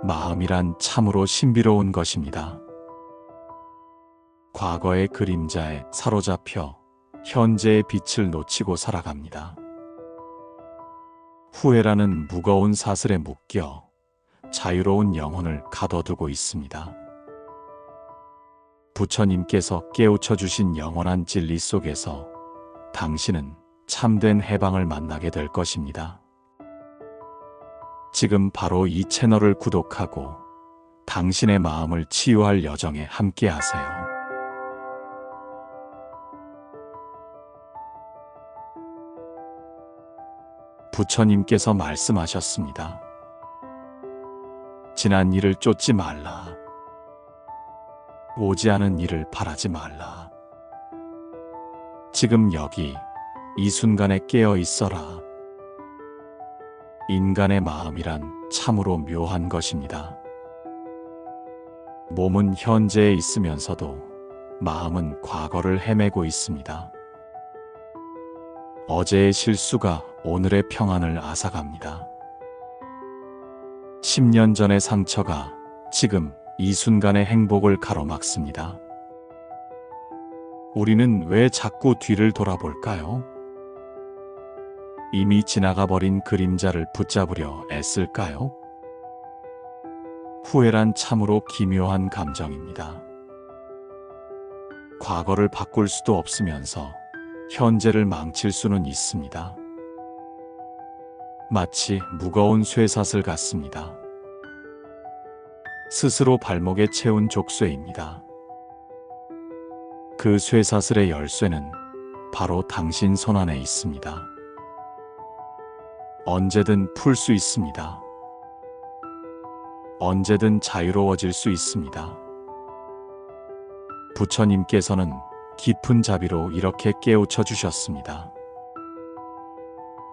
마음이란 참으로 신비로운 것입니다. 과거의 그림자에 사로잡혀 현재의 빛을 놓치고 살아갑니다. 후회라는 무거운 사슬에 묶여 자유로운 영혼을 가둬두고 있습니다. 부처님께서 깨우쳐 주신 영원한 진리 속에서 당신은 참된 해방을 만나게 될 것입니다. 지금 바로 이 채널을 구독하고 당신의 마음을 치유할 여정에 함께하세요. 부처님께서 말씀하셨습니다. 지난 일을 쫓지 말라. 오지 않은 일을 바라지 말라. 지금 여기 이 순간에 깨어 있어라. 인간의 마음이란 참으로 묘한 것입니다. 몸은 현재에 있으면서도 마음은 과거를 헤매고 있습니다. 어제의 실수가 오늘의 평안을 앗아갑니다. 10년 전의 상처가 지금 이 순간의 행복을 가로막습니다. 우리는 왜 자꾸 뒤를 돌아볼까요? 이미 지나가 버린 그림자를 붙잡으려 애쓸까요? 후회란 참으로 기묘한 감정입니다. 과거를 바꿀 수도 없으면서 현재를 망칠 수는 있습니다. 마치 무거운 쇠사슬 같습니다. 스스로 발목에 채운 족쇄입니다. 그 쇠사슬의 열쇠는 바로 당신 손안에 있습니다. 언제든 풀 수 있습니다. 언제든 자유로워질 수 있습니다. 부처님께서는 깊은 자비로 이렇게 깨우쳐 주셨습니다.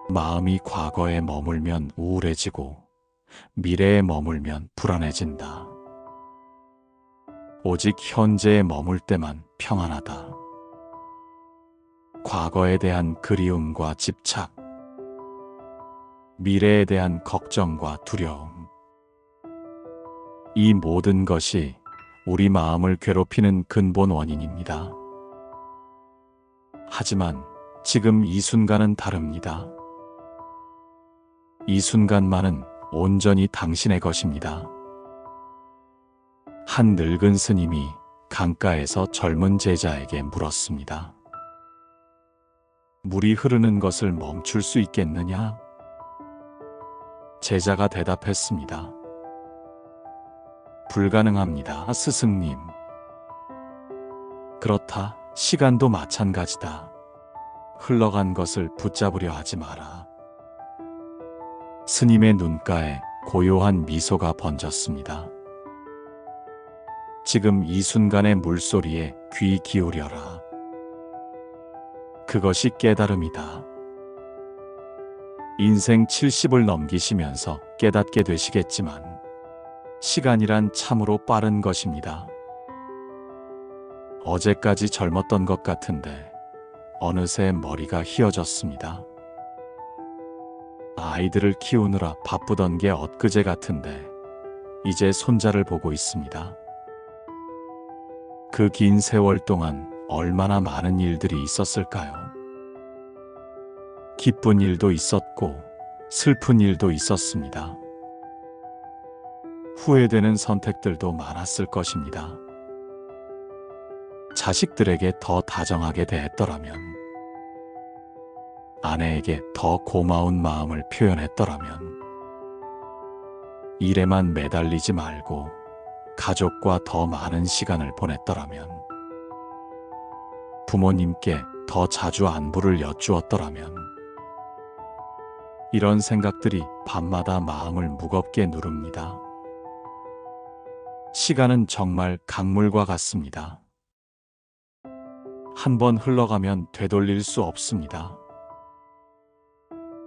마음이 과거에 머물면 우울해지고 미래에 머물면 불안해진다. 오직 현재에 머물 때만 평안하다. 과거에 대한 그리움과 집착, 미래에 대한 걱정과 두려움, 이 모든 것이 우리 마음을 괴롭히는 근본 원인입니다. 하지만 지금 이 순간은 다릅니다. 이 순간만은 온전히 당신의 것입니다. 한 늙은 스님이 강가에서 젊은 제자에게 물었습니다. 물이 흐르는 것을 멈출 수 있겠느냐? 제자가 대답했습니다. 불가능합니다, 스승님. 그렇다, 시간도 마찬가지다. 흘러간 것을 붙잡으려 하지 마라. 스님의 눈가에 고요한 미소가 번졌습니다. 지금 이 순간의 물소리에 귀 기울여라. 그것이 깨달음이다. 인생 70을 넘기시면서 깨닫게 되시겠지만 시간이란 참으로 빠른 것입니다. 어제까지 젊었던 것 같은데 어느새 머리가 휘어졌습니다. 아이들을 키우느라 바쁘던 게 엊그제 같은데 이제 손자를 보고 있습니다. 그 긴 세월 동안 얼마나 많은 일들이 있었을까요? 기쁜 일도 있었고 슬픈 일도 있었습니다. 후회되는 선택들도 많았을 것입니다. 자식들에게 더 다정하게 대했더라면, 아내에게 더 고마운 마음을 표현했더라면, 일에만 매달리지 말고 가족과 더 많은 시간을 보냈더라면, 부모님께 더 자주 안부를 여쭈었더라면, 이런 생각들이 밤마다 마음을 무겁게 누릅니다. 시간은 정말 강물과 같습니다. 한 번 흘러가면 되돌릴 수 없습니다.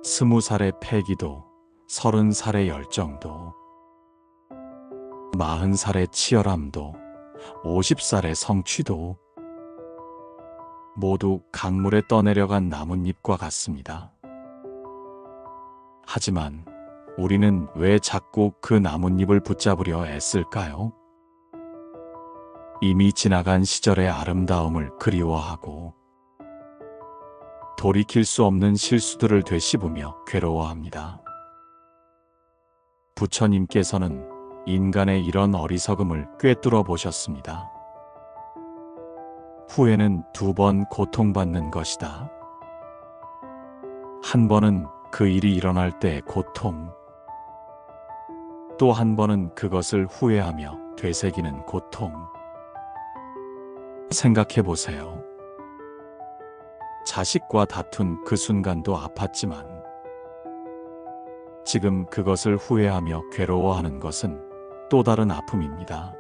20살의 패기도, 30살의 열정도, 40살의 치열함도, 50살의 성취도 모두 강물에 떠내려간 나뭇잎과 같습니다. 하지만 우리는 왜 자꾸 그 나뭇잎을 붙잡으려 애쓸까요? 이미 지나간 시절의 아름다움을 그리워하고 돌이킬 수 없는 실수들을 되씹으며 괴로워합니다. 부처님께서는 인간의 이런 어리석음을 꿰뚫어 보셨습니다. 후회는 2번 고통받는 것이다. 한 번은 그 일이 일어날 때의 고통, 또 한 번은 그것을 후회하며 되새기는 고통. 생각해 보세요. 자식과 다툰 그 순간도 아팠지만 지금 그것을 후회하며 괴로워하는 것은 또 다른 아픔입니다.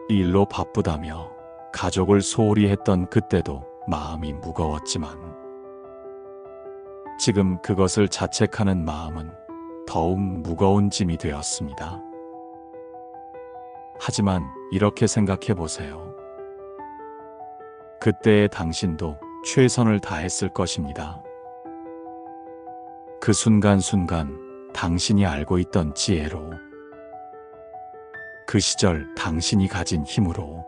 일로 바쁘다며 가족을 소홀히 했던 그때도 마음이 무거웠지만 지금 그것을 자책하는 마음은 더욱 무거운 짐이 되었습니다. 하지만 이렇게 생각해 보세요. 그때의 당신도 최선을 다했을 것입니다. 그 순간순간 당신이 알고 있던 지혜로, 그 시절 당신이 가진 힘으로.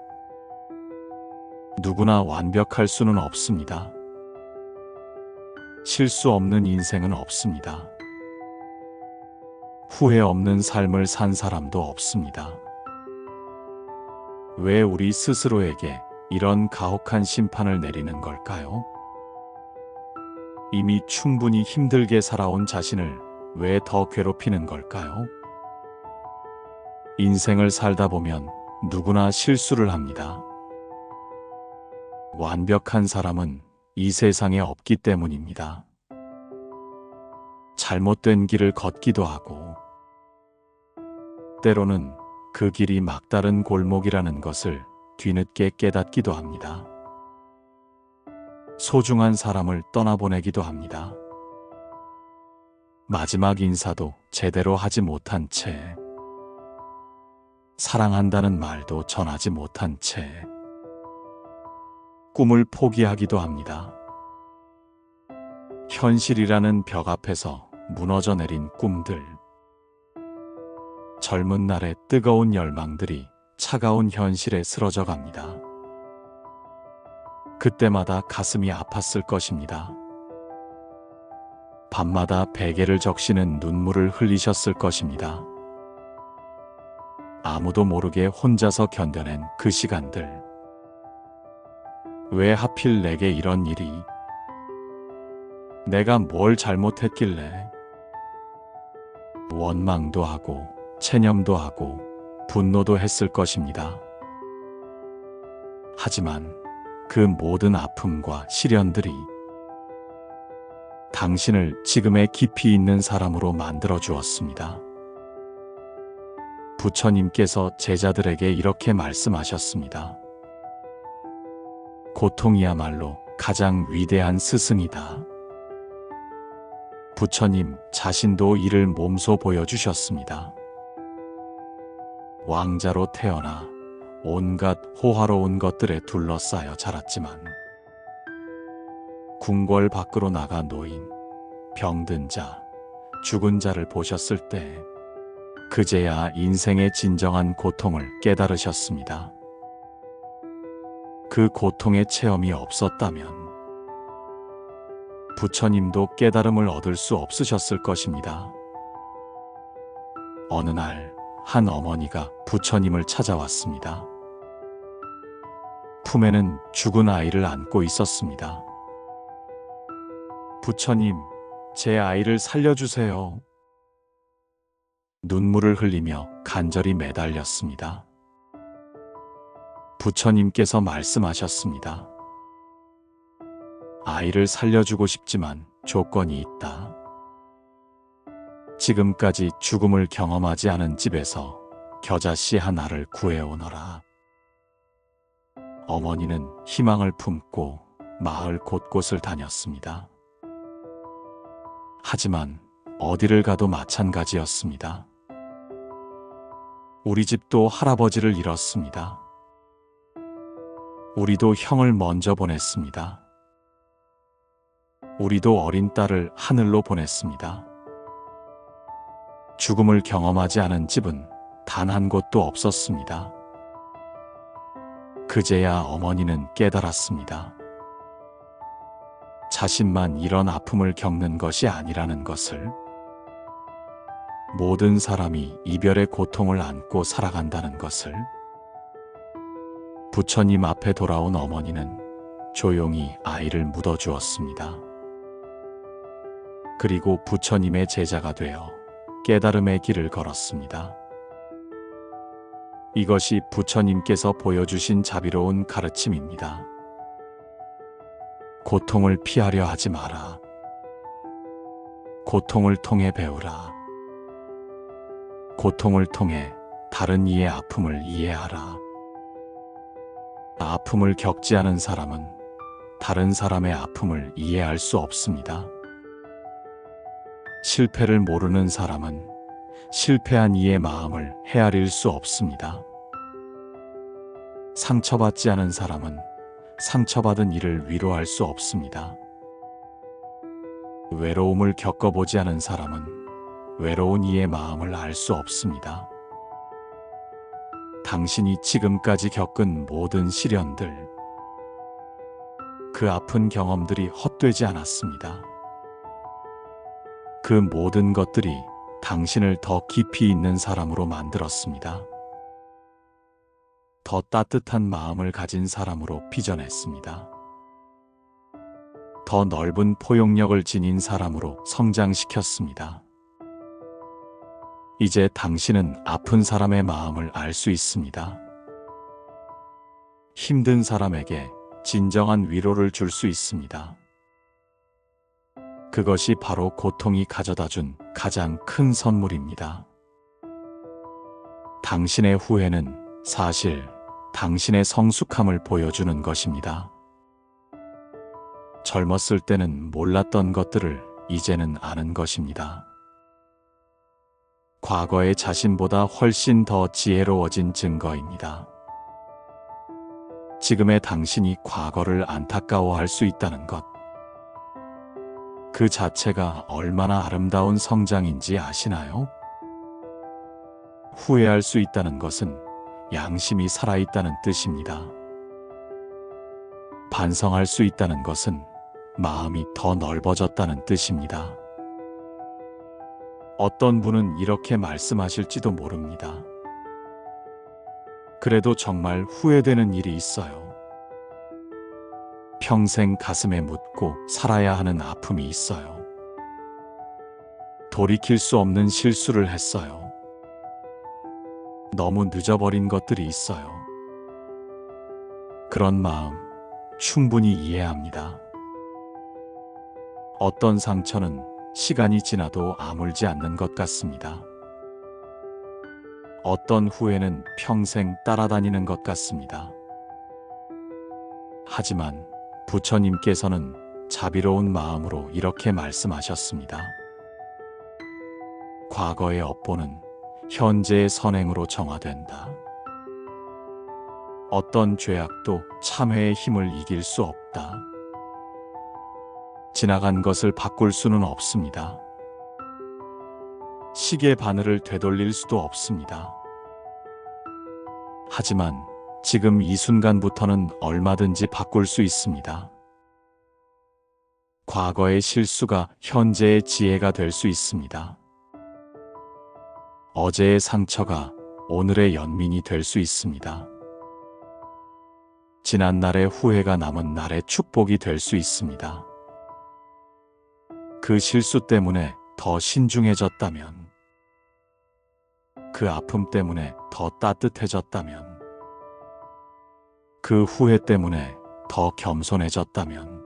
누구나 완벽할 수는 없습니다. 실수 없는 인생은 없습니다. 후회 없는 삶을 산 사람도 없습니다. 왜 우리 스스로에게 이런 가혹한 심판을 내리는 걸까요? 이미 충분히 힘들게 살아온 자신을 왜 더 괴롭히는 걸까요? 인생을 살다 보면 누구나 실수를 합니다. 완벽한 사람은 이 세상에 없기 때문입니다. 잘못된 길을 걷기도 하고, 때로는 그 길이 막다른 골목이라는 것을 뒤늦게 깨닫기도 합니다. 소중한 사람을 떠나보내기도 합니다. 마지막 인사도 제대로 하지 못한 채, 사랑한다는 말도 전하지 못한 채, 꿈을 포기하기도 합니다. 현실이라는 벽 앞에서 무너져 내린 꿈들, 젊은 날의 뜨거운 열망들이 차가운 현실에 쓰러져 갑니다. 그때마다 가슴이 아팠을 것입니다. 밤마다 베개를 적시는 눈물을 흘리셨을 것입니다. 아무도 모르게 혼자서 견뎌낸 그 시간들. 왜 하필 내게 이런 일이? 내가 뭘 잘못했길래? 원망도 하고 체념도 하고 분노도 했을 것입니다. 하지만 그 모든 아픔과 시련들이 당신을 지금의 깊이 있는 사람으로 만들어 주었습니다. 부처님께서 제자들에게 이렇게 말씀하셨습니다. 고통이야말로 가장 위대한 스승이다. 부처님 자신도 이를 몸소 보여주셨습니다. 왕자로 태어나 온갖 호화로운 것들에 둘러싸여 자랐지만 궁궐 밖으로 나가 노인, 병든 자, 죽은 자를 보셨을 때 그제야 인생의 진정한 고통을 깨달으셨습니다. 그 고통의 체험이 없었다면 부처님도 깨달음을 얻을 수 없으셨을 것입니다. 어느 날 한 어머니가 부처님을 찾아왔습니다. 품에는 죽은 아이를 안고 있었습니다. 부처님, 제 아이를 살려주세요. 눈물을 흘리며 간절히 매달렸습니다. 부처님께서 말씀하셨습니다. 아이를 살려주고 싶지만 조건이 있다. 지금까지 죽음을 경험하지 않은 집에서 겨자씨 하나를 구해오너라. 어머니는 희망을 품고 마을 곳곳을 다녔습니다. 하지만 어디를 가도 마찬가지였습니다. 우리 집도 할아버지를 잃었습니다. 우리도 형을 먼저 보냈습니다. 우리도 어린 딸을 하늘로 보냈습니다. 죽음을 경험하지 않은 집은 단 한 곳도 없었습니다. 그제야 어머니는 깨달았습니다. 자신만 이런 아픔을 겪는 것이 아니라는 것을. 모든 사람이 이별의 고통을 안고 살아간다는 것을. 부처님 앞에 돌아온 어머니는 조용히 아이를 묻어주었습니다. 그리고 부처님의 제자가 되어 깨달음의 길을 걸었습니다. 이것이 부처님께서 보여주신 자비로운 가르침입니다. 고통을 피하려 하지 마라. 고통을 통해 배우라. 고통을 통해 다른 이의 아픔을 이해하라. 아픔을 겪지 않은 사람은 다른 사람의 아픔을 이해할 수 없습니다. 실패를 모르는 사람은 실패한 이의 마음을 헤아릴 수 없습니다. 상처받지 않은 사람은 상처받은 이를 위로할 수 없습니다. 외로움을 겪어보지 않은 사람은 외로운 이의 마음을 알 수 없습니다. 당신이 지금까지 겪은 모든 시련들, 그 아픈 경험들이 헛되지 않았습니다. 그 모든 것들이 당신을 더 깊이 있는 사람으로 만들었습니다. 더 따뜻한 마음을 가진 사람으로 빚어냈습니다. 더 넓은 포용력을 지닌 사람으로 성장시켰습니다. 이제 당신은 아픈 사람의 마음을 알 수 있습니다. 힘든 사람에게 진정한 위로를 줄 수 있습니다. 그것이 바로 고통이 가져다준 가장 큰 선물입니다. 당신의 후회는 사실 당신의 성숙함을 보여주는 것입니다. 젊었을 때는 몰랐던 것들을 이제는 아는 것입니다. 과거의 자신보다 훨씬 더 지혜로워진 증거입니다. 지금의 당신이 과거를 안타까워할 수 있다는 것, 그 자체가 얼마나 아름다운 성장인지 아시나요? 후회할 수 있다는 것은 양심이 살아있다는 뜻입니다. 반성할 수 있다는 것은 마음이 더 넓어졌다는 뜻입니다. 어떤 분은 이렇게 말씀하실지도 모릅니다. 그래도 정말 후회되는 일이 있어요. 평생 가슴에 묻고 살아야 하는 아픔이 있어요. 돌이킬 수 없는 실수를 했어요. 너무 늦어버린 것들이 있어요. 그런 마음 충분히 이해합니다. 어떤 상처는 시간이 지나도 아물지 않는 것 같습니다. 어떤 후회는 평생 따라다니는 것 같습니다. 하지만 부처님께서는 자비로운 마음으로 이렇게 말씀하셨습니다. 과거의 업보는 현재의 선행으로 정화된다. 어떤 죄악도 참회의 힘을 이길 수 없다. 지나간 것을 바꿀 수는 없습니다. 시계 바늘을 되돌릴 수도 없습니다. 하지만 지금 이 순간부터는 얼마든지 바꿀 수 있습니다. 과거의 실수가 현재의 지혜가 될 수 있습니다. 어제의 상처가 오늘의 연민이 될 수 있습니다. 지난 날의 후회가 남은 날의 축복이 될 수 있습니다. 그 실수 때문에 더 신중해졌다면, 그 아픔 때문에 더 따뜻해졌다면, 그 후회 때문에 더 겸손해졌다면,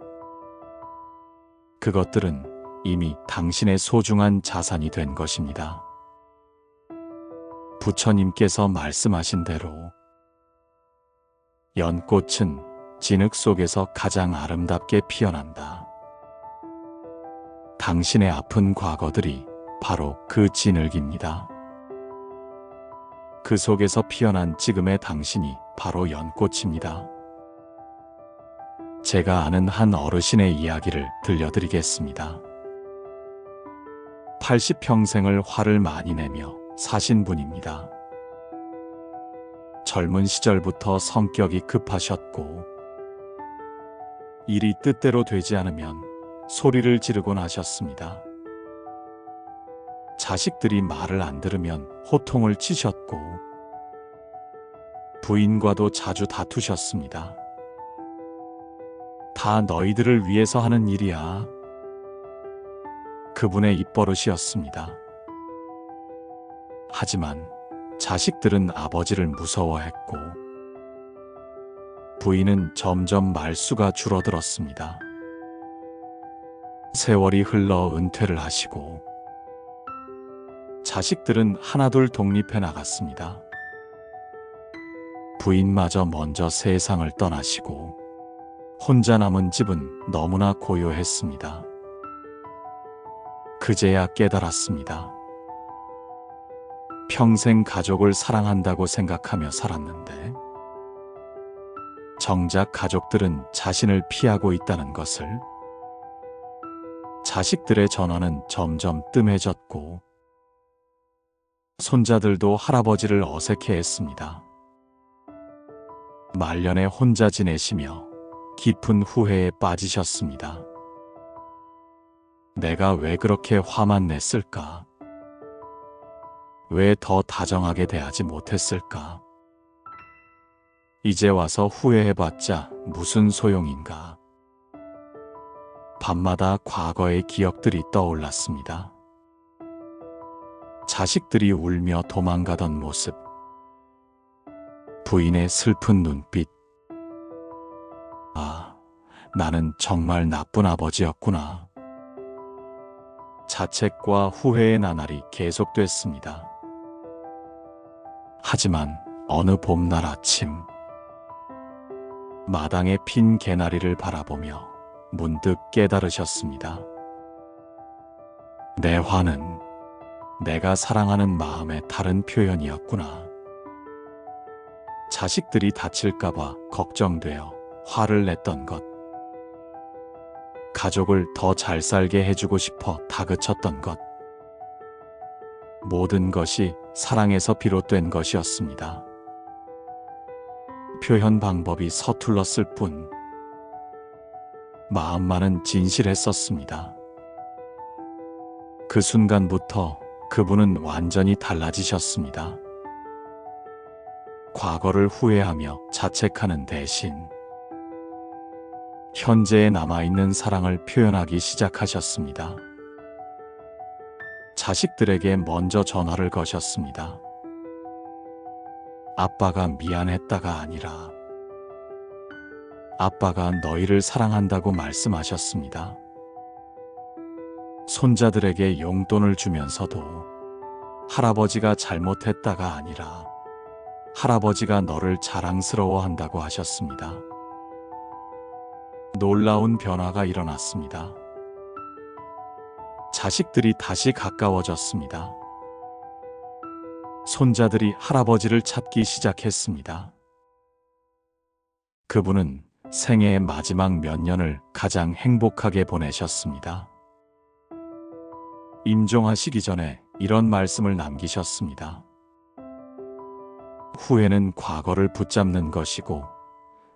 그것들은 이미 당신의 소중한 자산이 된 것입니다. 부처님께서 말씀하신 대로 연꽃은 진흙 속에서 가장 아름답게 피어난다. 당신의 아픈 과거들이 바로 그 진흙입니다. 그 속에서 피어난 지금의 당신이 바로 연꽃입니다. 제가 아는 한 어르신의 이야기를 들려드리겠습니다. 80평생을 화를 많이 내며 사신 분입니다. 젊은 시절부터 성격이 급하셨고 일이 뜻대로 되지 않으면 소리를 지르곤 하셨습니다. 자식들이 말을 안 들으면 호통을 치셨고 부인과도 자주 다투셨습니다. 다 너희들을 위해서 하는 일이야. 그분의 입버릇이었습니다. 하지만 자식들은 아버지를 무서워했고 부인은 점점 말수가 줄어들었습니다. 세월이 흘러 은퇴를 하시고 자식들은 하나둘 독립해 나갔습니다. 부인마저 먼저 세상을 떠나시고 혼자 남은 집은 너무나 고요했습니다. 그제야 깨달았습니다. 평생 가족을 사랑한다고 생각하며 살았는데 정작 가족들은 자신을 피하고 있다는 것을. 자식들의 전화는 점점 뜸해졌고 손자들도 할아버지를 어색해했습니다. 말년에 혼자 지내시며 깊은 후회에 빠지셨습니다. 내가 왜 그렇게 화만 냈을까? 왜 더 다정하게 대하지 못했을까? 이제 와서 후회해봤자 무슨 소용인가? 밤마다 과거의 기억들이 떠올랐습니다. 자식들이 울며 도망가던 모습, 부인의 슬픈 눈빛. 아, 나는 정말 나쁜 아버지였구나. 자책과 후회의 나날이 계속됐습니다. 하지만 어느 봄날 아침, 마당에 핀 개나리를 바라보며 문득 깨달으셨습니다. 내 화는 내가 사랑하는 마음의 다른 표현이었구나. 자식들이 다칠까봐 걱정되어 화를 냈던 것, 가족을 더 잘 살게 해주고 싶어 다그쳤던 것, 모든 것이 사랑에서 비롯된 것이었습니다. 표현 방법이 서툴렀을 뿐 마음만은 진실했었습니다. 그 순간부터 그분은 완전히 달라지셨습니다. 과거를 후회하며 자책하는 대신 현재에 남아있는 사랑을 표현하기 시작하셨습니다. 자식들에게 먼저 전화를 거셨습니다. 아빠가 미안했다가 아니라 아빠가 너희를 사랑한다고 말씀하셨습니다. 손자들에게 용돈을 주면서도 할아버지가 잘못했다가 아니라 할아버지가 너를 자랑스러워한다고 하셨습니다. 놀라운 변화가 일어났습니다. 자식들이 다시 가까워졌습니다. 손자들이 할아버지를 찾기 시작했습니다. 그분은 생애의 마지막 몇 년을 가장 행복하게 보내셨습니다. 임종하시기 전에 이런 말씀을 남기셨습니다. 후회는 과거를 붙잡는 것이고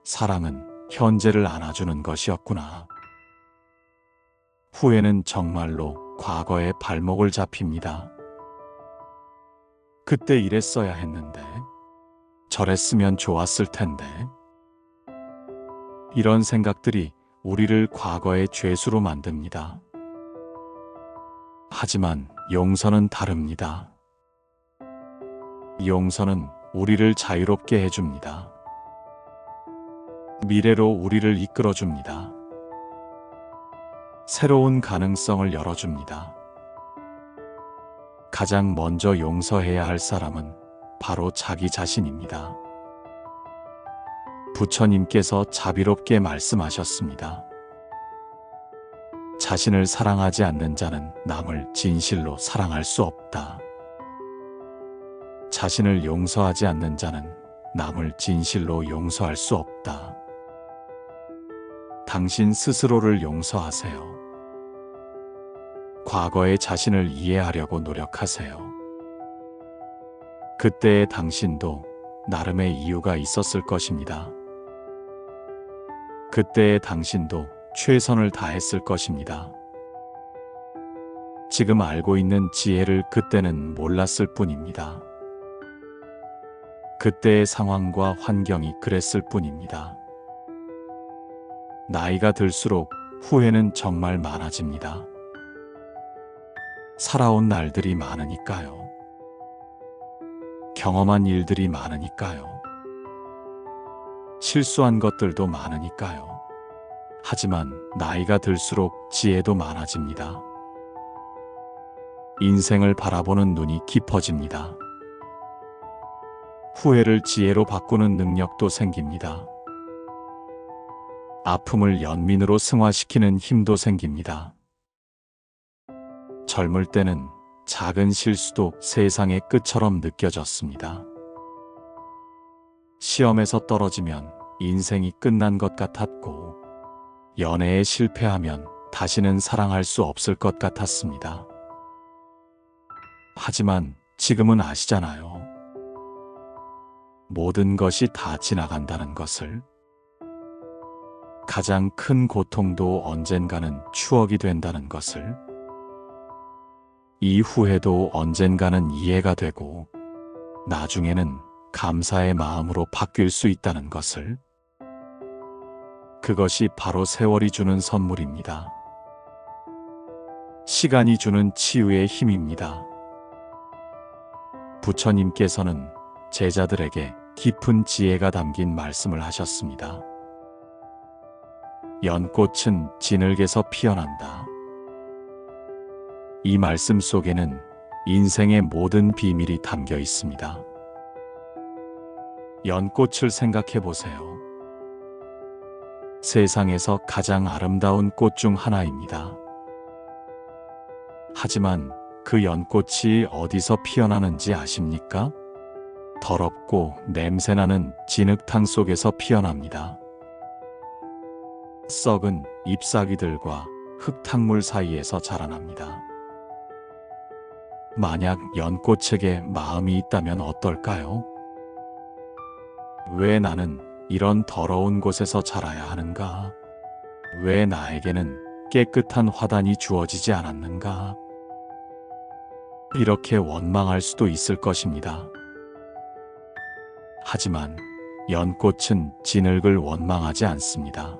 사랑은 현재를 안아주는 것이었구나. 후회는 정말로 과거의 발목을 잡힙니다. 그때 이랬어야 했는데, 저랬으면 좋았을 텐데. 이런 생각들이 우리를 과거의 죄수로 만듭니다. 하지만 용서는 다릅니다. 용서는 우리를 자유롭게 해줍니다. 미래로 우리를 이끌어줍니다. 새로운 가능성을 열어줍니다. 가장 먼저 용서해야 할 사람은 바로 자기 자신입니다. 부처님께서 자비롭게 말씀하셨습니다. 자신을 사랑하지 않는 자는 남을 진실로 사랑할 수 없다. 자신을 용서하지 않는 자는 남을 진실로 용서할 수 없다. 당신 스스로를 용서하세요. 과거의 자신을 이해하려고 노력하세요. 그때의 당신도 나름의 이유가 있었을 것입니다. 그때의 당신도 최선을 다했을 것입니다. 지금 알고 있는 지혜를 그때는 몰랐을 뿐입니다. 그때의 상황과 환경이 그랬을 뿐입니다. 나이가 들수록 후회는 정말 많아집니다. 살아온 날들이 많으니까요. 경험한 일들이 많으니까요. 실수한 것들도 많으니까요. 하지만 나이가 들수록 지혜도 많아집니다. 인생을 바라보는 눈이 깊어집니다. 후회를 지혜로 바꾸는 능력도 생깁니다. 아픔을 연민으로 승화시키는 힘도 생깁니다. 젊을 때는 작은 실수도 세상의 끝처럼 느껴졌습니다. 시험에서 떨어지면 인생이 끝난 것 같았고, 연애에 실패하면 다시는 사랑할 수 없을 것 같았습니다. 하지만 지금은 아시잖아요. 모든 것이 다 지나간다는 것을. 가장 큰 고통도 언젠가는 추억이 된다는 것을. 이 후회도 언젠가는 이해가 되고 나중에는 감사의 마음으로 바뀔 수 있다는 것을. 그것이 바로 세월이 주는 선물입니다. 시간이 주는 치유의 힘입니다. 부처님께서는 제자들에게 깊은 지혜가 담긴 말씀을 하셨습니다. 연꽃은 진흙에서 피어난다. 이 말씀 속에는 인생의 모든 비밀이 담겨 있습니다. 연꽃을 생각해 보세요. 세상에서 가장 아름다운 꽃 중 하나입니다. 하지만 그 연꽃이 어디서 피어나는지 아십니까? 더럽고 냄새나는 진흙탕 속에서 피어납니다. 썩은 잎사귀들과 흙탕물 사이에서 자라납니다. 만약 연꽃에게 마음이 있다면 어떨까요? 왜 나는 이런 더러운 곳에서 자라야 하는가? 왜 나에게는 깨끗한 화단이 주어지지 않았는가? 이렇게 원망할 수도 있을 것입니다. 하지만 연꽃은 진흙을 원망하지 않습니다.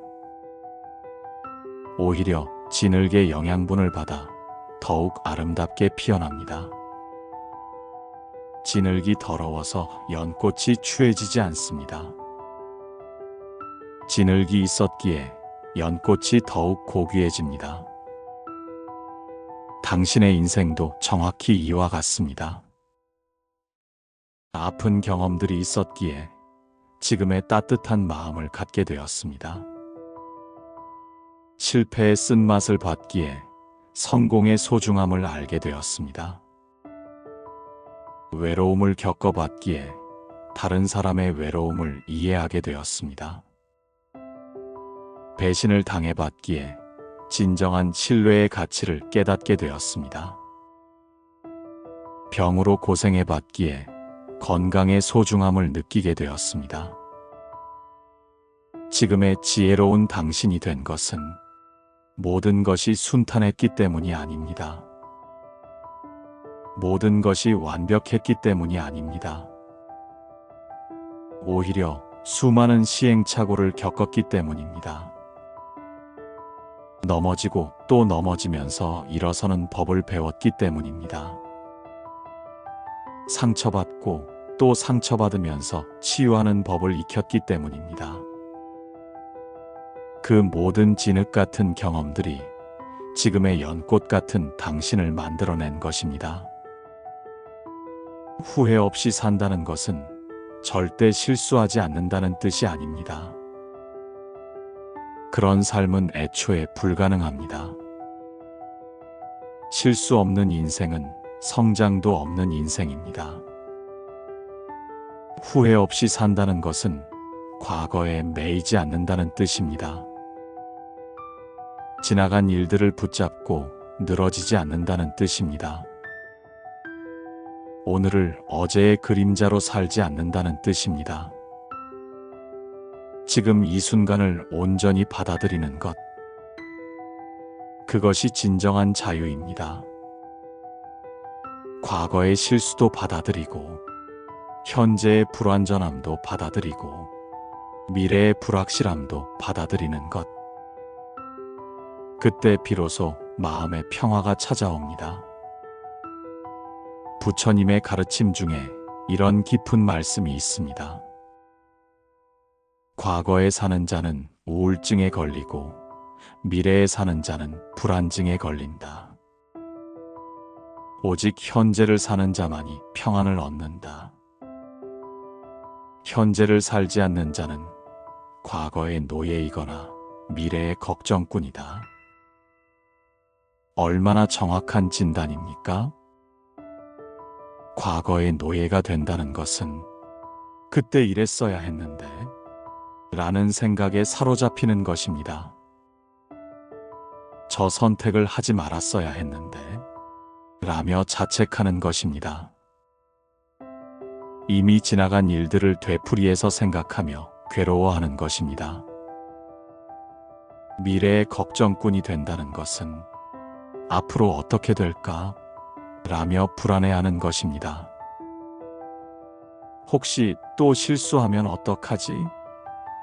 오히려 진흙의 영양분을 받아 더욱 아름답게 피어납니다. 진흙이 더러워서 연꽃이 추해지지 않습니다. 진흙이 있었기에 연꽃이 더욱 고귀해집니다. 당신의 인생도 정확히 이와 같습니다. 아픈 경험들이 있었기에 지금의 따뜻한 마음을 갖게 되었습니다. 실패의 쓴맛을 봤기에 성공의 소중함을 알게 되었습니다. 외로움을 겪어봤기에 다른 사람의 외로움을 이해하게 되었습니다. 배신을 당해봤기에 진정한 신뢰의 가치를 깨닫게 되었습니다. 병으로 고생해봤기에 건강의 소중함을 느끼게 되었습니다. 지금의 지혜로운 당신이 된 것은 모든 것이 순탄했기 때문이 아닙니다. 모든 것이 완벽했기 때문이 아닙니다. 오히려 수많은 시행착오를 겪었기 때문입니다. 넘어지고 또 넘어지면서 일어서는 법을 배웠기 때문입니다. 상처받고 또 상처받으면서 치유하는 법을 익혔기 때문입니다. 그 모든 진흙 같은 경험들이 지금의 연꽃 같은 당신을 만들어낸 것입니다. 후회 없이 산다는 것은 절대 실수하지 않는다는 뜻이 아닙니다. 그런 삶은 애초에 불가능합니다. 실수 없는 인생은 성장도 없는 인생입니다. 후회 없이 산다는 것은 과거에 매이지 않는다는 뜻입니다. 지나간 일들을 붙잡고 늘어지지 않는다는 뜻입니다. 오늘을 어제의 그림자로 살지 않는다는 뜻입니다. 지금 이 순간을 온전히 받아들이는 것. 그것이 진정한 자유입니다. 과거의 실수도 받아들이고, 현재의 불완전함도 받아들이고, 미래의 불확실함도 받아들이는 것. 그때 비로소 마음의 평화가 찾아옵니다. 부처님의 가르침 중에 이런 깊은 말씀이 있습니다. 과거에 사는 자는 우울증에 걸리고 미래에 사는 자는 불안증에 걸린다. 오직 현재를 사는 자만이 평안을 얻는다. 현재를 살지 않는 자는 과거의 노예이거나 미래의 걱정꾼이다. 얼마나 정확한 진단입니까? 과거의 노예가 된다는 것은 그때 이랬어야 했는데 라는 생각에 사로잡히는 것입니다. 저 선택을 하지 말았어야 했는데 라며 자책하는 것입니다. 이미 지나간 일들을 되풀이해서 생각하며 괴로워하는 것입니다. 미래의 걱정꾼이 된다는 것은 앞으로 어떻게 될까? 라며 불안해하는 것입니다. 혹시 또 실수하면 어떡하지?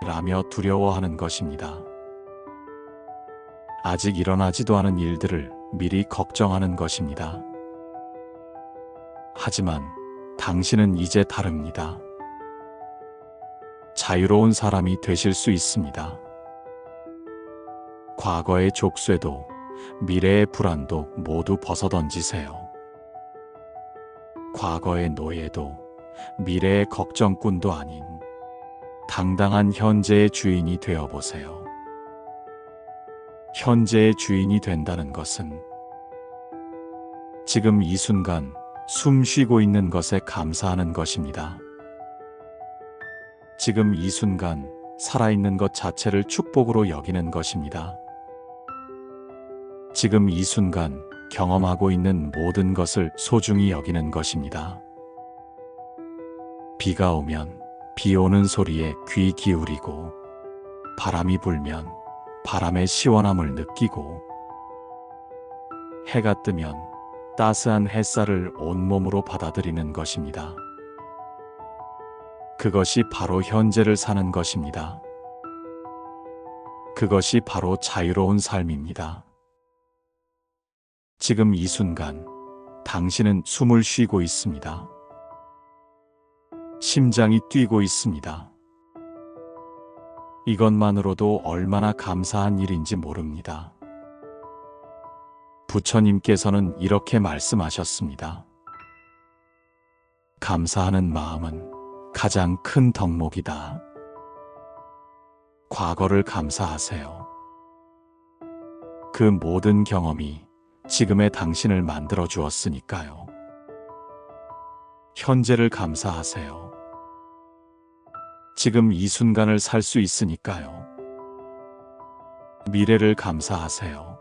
라며 두려워하는 것입니다. 아직 일어나지도 않은 일들을 미리 걱정하는 것입니다. 하지만 당신은 이제 다릅니다. 자유로운 사람이 되실 수 있습니다. 과거의 족쇄도 미래의 불안도 모두 벗어던지세요. 과거의 노예도 미래의 걱정꾼도 아닌 당당한 현재의 주인이 되어보세요. 현재의 주인이 된다는 것은 지금 이 순간 숨 쉬고 있는 것에 감사하는 것입니다. 지금 이 순간 살아있는 것 자체를 축복으로 여기는 것입니다. 지금 이 순간 경험하고 있는 모든 것을 소중히 여기는 것입니다. 비가 오면 비 오는 소리에 귀 기울이고, 바람이 불면 바람의 시원함을 느끼고, 해가 뜨면 따스한 햇살을 온몸으로 받아들이는 것입니다. 그것이 바로 현재를 사는 것입니다. 그것이 바로 자유로운 삶입니다. 지금 이 순간 당신은 숨을 쉬고 있습니다. 심장이 뛰고 있습니다. 이것만으로도 얼마나 감사한 일인지 모릅니다. 부처님께서는 이렇게 말씀하셨습니다. 감사하는 마음은 가장 큰 덕목이다. 과거를 감사하세요. 그 모든 경험이 지금의 당신을 만들어 주었으니까요. 현재를 감사하세요. 지금 이 순간을 살 수 있으니까요. 미래를 감사하세요.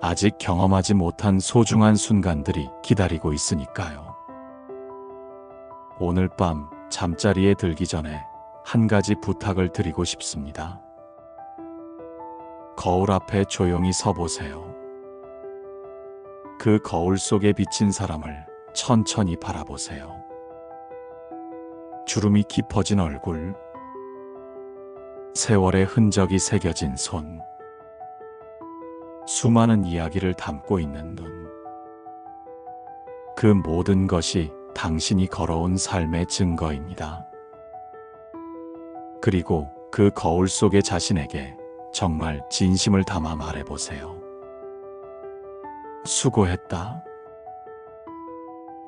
아직 경험하지 못한 소중한 순간들이 기다리고 있으니까요. 오늘 밤 잠자리에 들기 전에 한 가지 부탁을 드리고 싶습니다. 거울 앞에 조용히 서보세요. 그 거울 속에 비친 사람을 천천히 바라보세요. 주름이 깊어진 얼굴, 세월의 흔적이 새겨진 손, 수많은 이야기를 담고 있는 눈. 그 모든 것이 당신이 걸어온 삶의 증거입니다. 그리고 그 거울 속의 자신에게 정말 진심을 담아 말해보세요. 수고했다.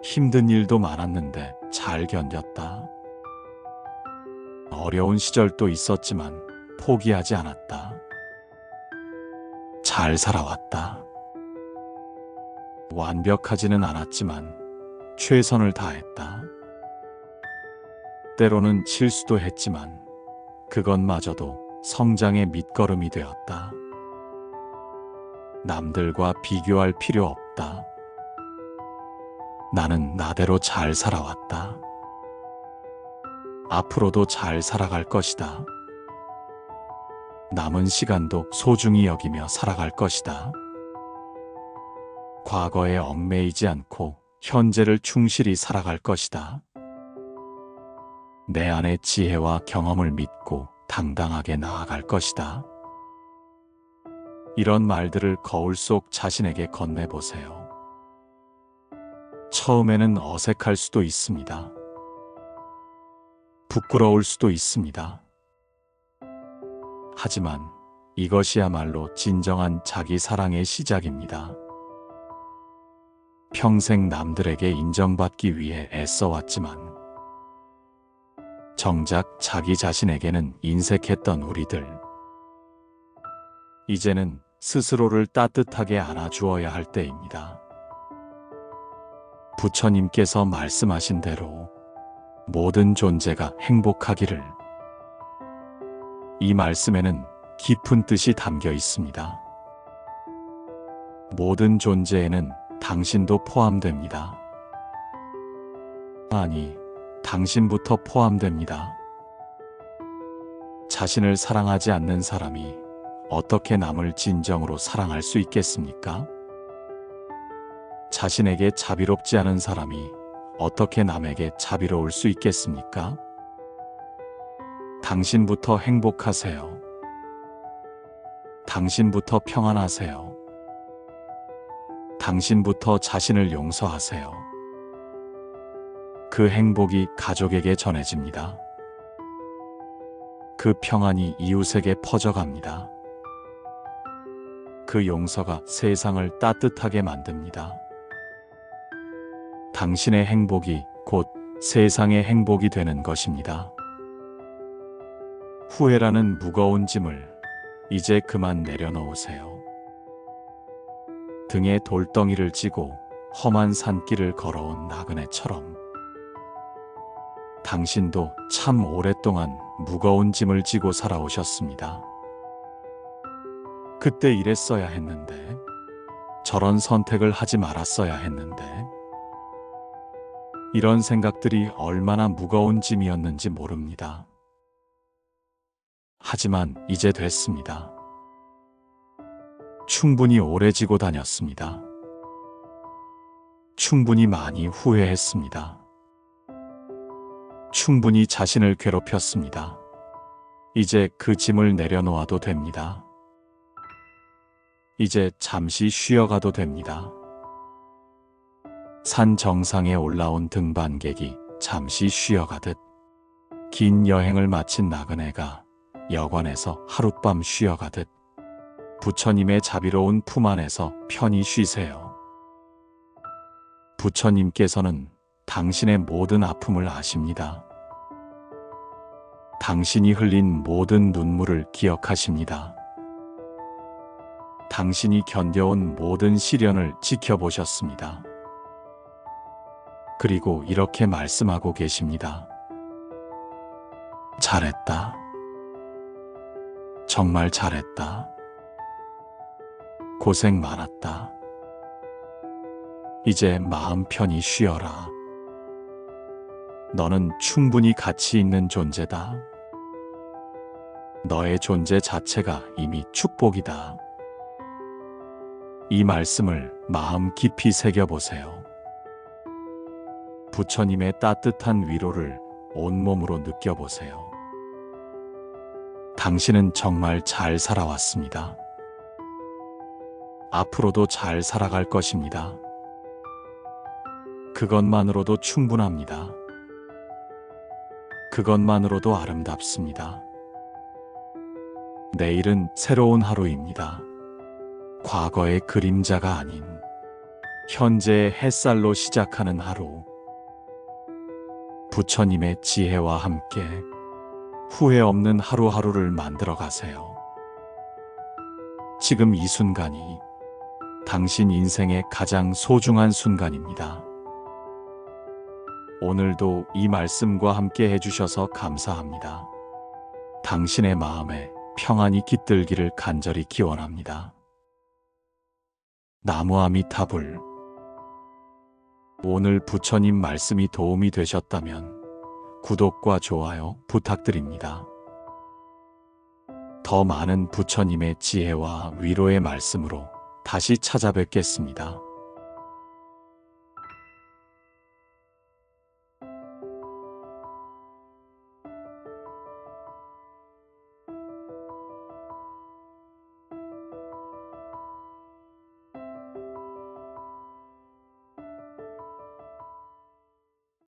힘든 일도 많았는데 잘 견뎠다. 어려운 시절도 있었지만 포기하지 않았다. 잘 살아왔다. 완벽하지는 않았지만 최선을 다했다. 때로는 실수도 했지만 그것마저도 성장의 밑거름이 되었다. 남들과 비교할 필요 없다. 나는 나대로 잘 살아왔다. 앞으로도 잘 살아갈 것이다. 남은 시간도 소중히 여기며 살아갈 것이다. 과거에 얽매이지 않고 현재를 충실히 살아갈 것이다. 내 안의 지혜와 경험을 믿고 당당하게 나아갈 것이다. 이런 말들을 거울 속 자신에게 건네보세요. 처음에는 어색할 수도 있습니다. 부끄러울 수도 있습니다. 하지만 이것이야말로 진정한 자기 사랑의 시작입니다. 평생 남들에게 인정받기 위해 애써왔지만 정작 자기 자신에게는 인색했던 우리들. 이제는 스스로를 따뜻하게 안아주어야 할 때입니다. 부처님께서 말씀하신 대로 모든 존재가 행복하기를. 이 말씀에는 깊은 뜻이 담겨 있습니다. 모든 존재에는 당신도 포함됩니다. 아니, 당신부터 포함됩니다. 자신을 사랑하지 않는 사람이 어떻게 남을 진정으로 사랑할 수 있겠습니까? 자신에게 자비롭지 않은 사람이 어떻게 남에게 자비로울 수 있겠습니까? 당신부터 행복하세요. 당신부터 평안하세요. 당신부터 자신을 용서하세요. 그 행복이 가족에게 전해집니다. 그 평안이 이웃에게 퍼져갑니다. 그 용서가 세상을 따뜻하게 만듭니다. 당신의 행복이 곧 세상의 행복이 되는 것입니다. 후회라는 무거운 짐을 이제 그만 내려놓으세요. 등에 돌덩이를 지고 험한 산길을 걸어온 나그네처럼 당신도 참 오랫동안 무거운 짐을 지고 살아오셨습니다. 그때 이랬어야 했는데, 저런 선택을 하지 말았어야 했는데, 이런 생각들이 얼마나 무거운 짐이었는지 모릅니다. 하지만 이제 됐습니다. 충분히 오래 지고 다녔습니다. 충분히 많이 후회했습니다. 충분히 자신을 괴롭혔습니다. 이제 그 짐을 내려놓아도 됩니다. 이제 잠시 쉬어가도 됩니다. 산 정상에 올라온 등반객이 잠시 쉬어가듯 긴 여행을 마친 나그네가 여관에서 하룻밤 쉬어가듯 부처님의 자비로운 품 안에서 편히 쉬세요. 부처님께서는 당신의 모든 아픔을 아십니다. 당신이 흘린 모든 눈물을 기억하십니다. 당신이 견뎌온 모든 시련을 지켜보셨습니다. 그리고 이렇게 말씀하고 계십니다. 잘했다. 정말 잘했다. 고생 많았다. 이제 마음 편히 쉬어라. 너는 충분히 가치 있는 존재다. 너의 존재 자체가 이미 축복이다. 이 말씀을 마음 깊이 새겨보세요. 부처님의 따뜻한 위로를 온몸으로 느껴보세요. 당신은 정말 잘 살아왔습니다. 앞으로도 잘 살아갈 것입니다. 그것만으로도 충분합니다. 그것만으로도 아름답습니다. 내일은 새로운 하루입니다. 과거의 그림자가 아닌 현재의 햇살로 시작하는 하루. 부처님의 지혜와 함께 후회 없는 하루하루를 만들어 가세요. 지금 이 순간이 당신 인생의 가장 소중한 순간입니다. 오늘도 이 말씀과 함께 해주셔서 감사합니다. 당신의 마음에 평안이 깃들기를 간절히 기원합니다. 나무아미타불. 오늘 부처님 말씀이 도움이 되셨다면 구독과 좋아요 부탁드립니다. 더 많은 부처님의 지혜와 위로의 말씀으로 다시 찾아뵙겠습니다.